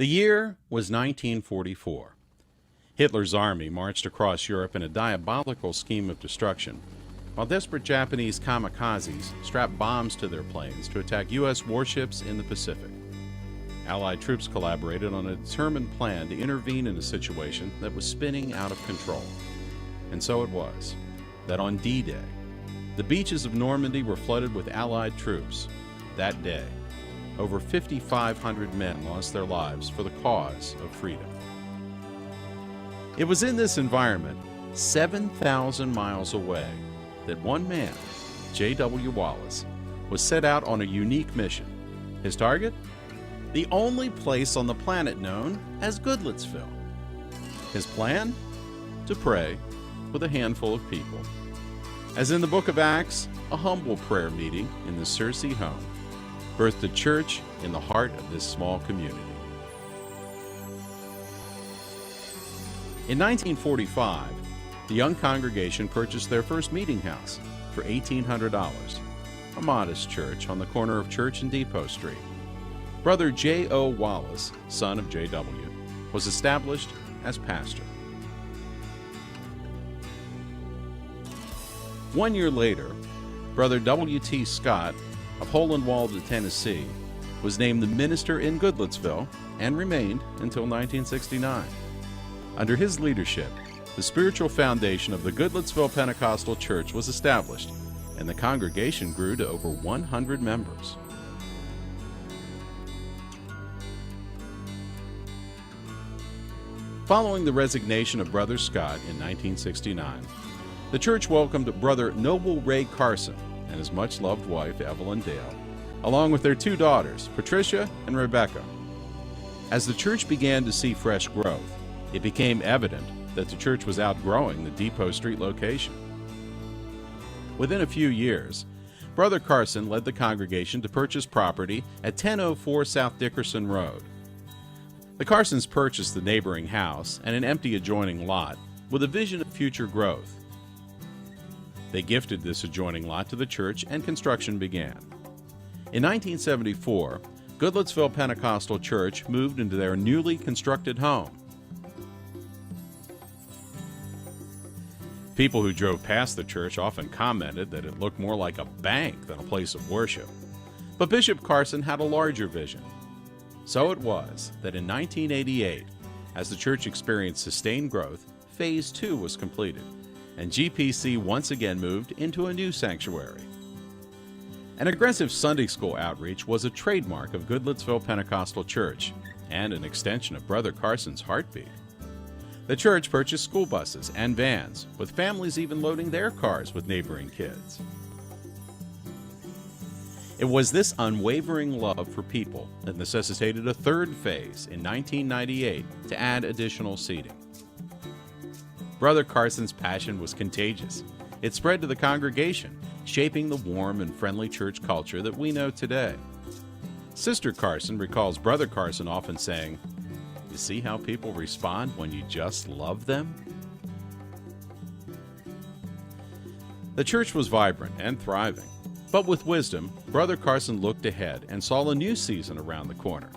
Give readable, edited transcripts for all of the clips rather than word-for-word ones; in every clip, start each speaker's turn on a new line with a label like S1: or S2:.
S1: The year was 1944. Hitler's army marched across Europe in a diabolical scheme of destruction, while desperate Japanese kamikazes strapped bombs to their planes to attack U.S. warships in the Pacific. Allied troops collaborated on a determined plan to intervene in a situation that was spinning out of control. And so it was that on D-Day, the beaches of Normandy were flooded with Allied troops. That day, over 5,500 men lost their lives for the cause of freedom. It was in this environment, 7,000 miles away, that one man, J.W. Wallace, was set out on a unique mission. His target? The only place on the planet known as Goodlettsville. His plan? To pray with a handful of people. As in the book of Acts, a humble prayer meeting in the Searcy home birthed a church in the heart of this small community. In 1945, the young congregation purchased their first meeting house for $1,800, a modest church on the corner of Church and Depot Street. Brother J.O. Wallace, son of J.W., was established as pastor. 1 year later, Brother W.T. Scott of Hohenwalde, Tennessee, was named the minister in Goodlettsville and remained until 1969. Under his leadership, the spiritual foundation of the Goodlettsville Pentecostal Church was established, and the congregation grew to over 100 members. Following the resignation of Brother Scott in 1969, the church welcomed Brother Noble Ray Carson and his much-loved wife, Evelyn Dale, along with their two daughters, Patricia and Rebecca. As the church began to see fresh growth, it became evident that the church was outgrowing the Depot Street location. Within a few years, Brother Carson led the congregation to purchase property at 1004 South Dickerson Road. The Carsons purchased the neighboring house and an empty adjoining lot with a vision of future growth. They gifted this adjoining lot to the church and construction began. In 1974, Goodlettsville Pentecostal Church moved into their newly constructed home. People who drove past the church often commented that it looked more like a bank than a place of worship. But Bishop Carson had a larger vision. So it was that in 1988, as the church experienced sustained growth, Phase 2 was completed, and GPC once again moved into a new sanctuary. An aggressive Sunday school outreach was a trademark of Goodlettsville Pentecostal Church and an extension of Brother Carson's heartbeat. The church purchased school buses and vans, with families even loading their cars with neighboring kids. It was this unwavering love for people that necessitated a third phase in 1998 to add additional seating. Brother Carson's passion was contagious. It spread to the congregation, shaping the warm and friendly church culture that we know today. Sister Carson recalls Brother Carson often saying, "You see how people respond when you just love them?" The church was vibrant and thriving, but with wisdom, Brother Carson looked ahead and saw a new season around the corner.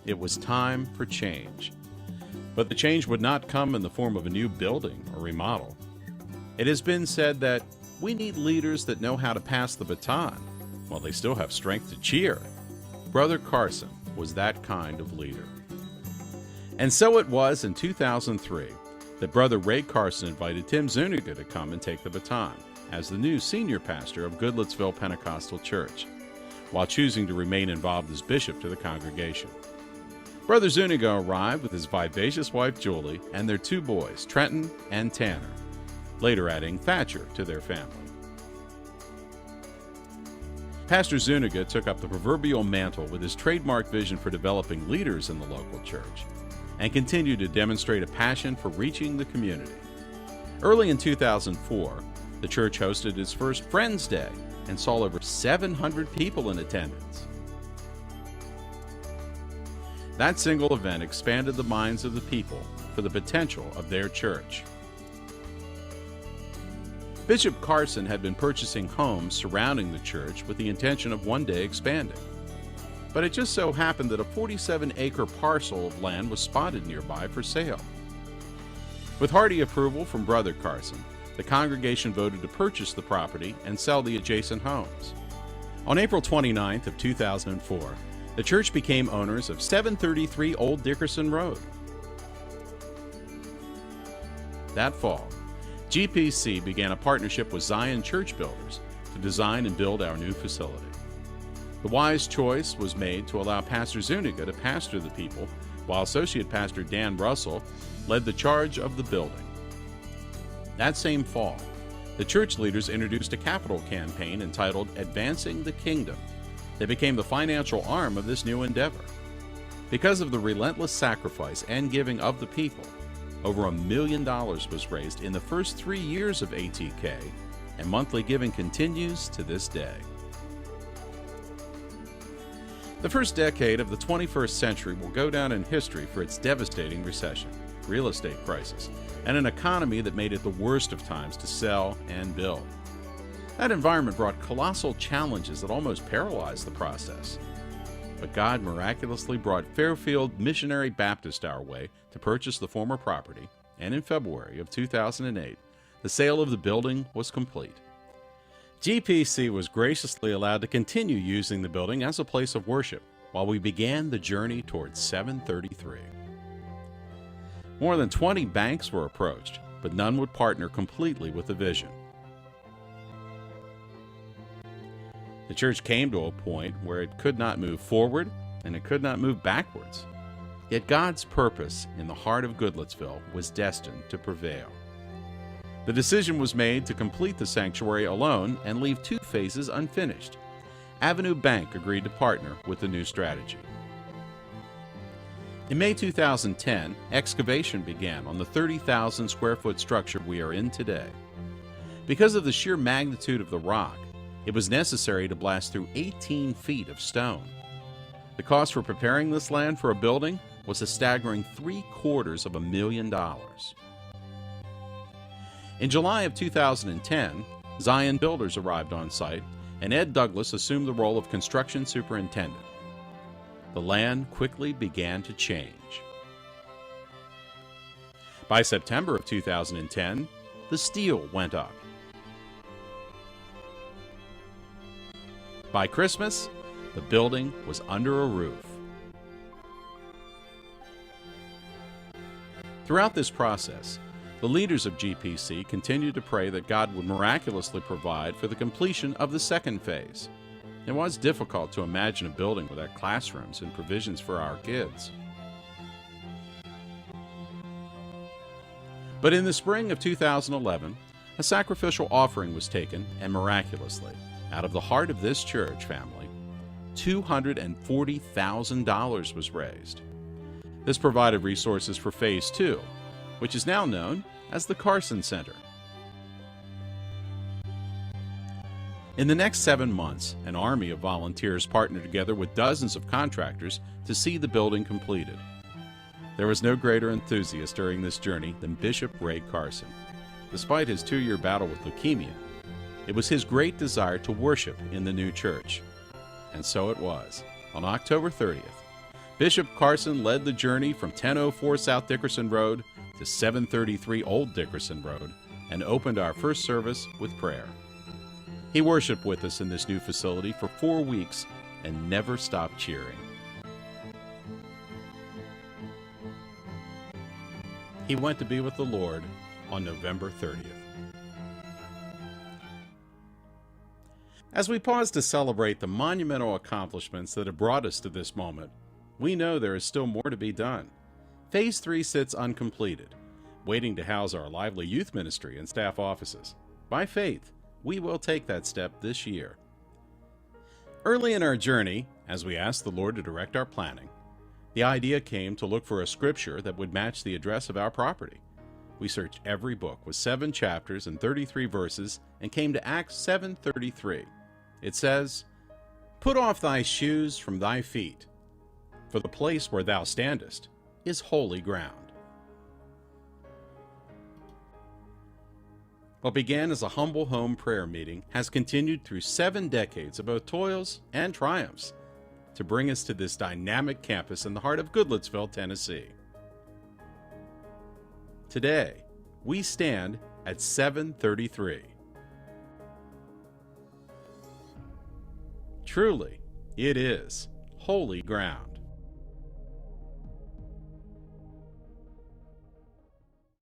S1: It was time for change. But the change would not come in the form of a new building or remodel. It has been said that we need leaders that know how to pass the baton while they still have strength to cheer. Brother Carson was that kind of leader. And so it was in 2003 that Brother Ray Carson invited Tim Zuniga to come and take the baton as the new senior pastor of Goodlettsville Pentecostal Church, while choosing to remain involved as bishop to the congregation. Brother Zuniga arrived with his vivacious wife Julie and their two boys, Trenton and Tanner, later adding Thatcher to their family. Pastor Zuniga took up the proverbial mantle with his trademark vision for developing leaders in the local church and continued to demonstrate a passion for reaching the community. Early in 2004, the church hosted its first Friends Day and saw over 700 people in attendance. That single event expanded the minds of the people for the potential of their church. Bishop Carson had been purchasing homes surrounding the church with the intention of one day expanding. but it just so happened that a 47-acre parcel of land was spotted nearby for sale. With hearty approval from Brother Carson, the congregation voted to purchase the property and sell the adjacent homes. On April 29th of 2004, the church became owners of 733 Old Dickerson Road. That fall, GPC began a partnership with Zion Church Builders to design and build our new facility. The wise choice was made to allow Pastor Zuniga to pastor the people, while Associate Pastor Dan Russell led the charge of the building. That same fall, the church leaders introduced a capital campaign entitled Advancing the Kingdom. They became the financial arm of this new endeavor. Because of the relentless sacrifice and giving of the people, over $1 million was raised in the first 3 years of ATK, and monthly giving continues to this day. The first decade of the 21st century will go down in history for its devastating recession, real estate crisis, and an economy that made it the worst of times to sell and build. That environment brought colossal challenges that almost paralyzed the process. But God miraculously brought Fairfield Missionary Baptist our way to purchase the former property, and in February of 2008, the sale of the building was complete. GPC was graciously allowed to continue using the building as a place of worship while we began the journey towards 733. More than 20 banks were approached, but none would partner completely with the vision. The church came to a point where it could not move forward and it could not move backwards. Yet God's purpose in the heart of Goodlettsville was destined to prevail. The decision was made to complete the sanctuary alone and leave 2 phases unfinished. Avenue Bank agreed to partner with the new strategy. In May 2010, excavation began on the 30,000 square foot structure we are in today. Because of the sheer magnitude of the rock, it was necessary to blast through 18 feet of stone. The cost for preparing this land for a building was a staggering $750,000. In July of 2010, Zion Builders arrived on site, and Ed Douglas assumed the role of construction superintendent. The land quickly began to change. By September of 2010, the steel went up. By Christmas, the building was under a roof. Throughout this process, the leaders of GPC continued to pray that God would miraculously provide for the completion of the second phase. It was difficult to imagine a building without classrooms and provisions for our kids. But in the spring of 2011, a sacrificial offering was taken, and miraculously, out of the heart of this church family, $240,000 was raised. This provided resources for Phase 2, which is now known as the Carson Center. In the next 7 months, an army of volunteers partnered together with dozens of contractors to see the building completed. There was no greater enthusiast during this journey than Bishop Ray Carson. Despite his 2-year battle with leukemia, it was his great desire to worship in the new church. And so it was. On October 30th, Bishop Carson led the journey from 1004 South Dickerson Road to 733 Old Dickerson Road and opened our first service with prayer. He worshiped with us in this new facility for 4 weeks and never stopped cheering. He went to be with the Lord on November 30th. As we pause to celebrate the monumental accomplishments that have brought us to this moment, we know there is still more to be done. Phase 3 sits uncompleted, waiting to house our lively youth ministry and staff offices. By faith, we will take that step this year. Early in our journey, as we asked the Lord to direct our planning, the idea came to look for a scripture that would match the address of our property. We searched every book with 7 chapters and 33 verses and came to Acts 7:33. It says, "Put off thy shoes from thy feet, for the place where thou standest is holy ground." What began as a humble home prayer meeting has continued through 7 decades of both toils and triumphs. to bring us to this dynamic campus in the heart of Goodlettsville, Tennessee. Today, we stand at 733. Truly, it is holy ground.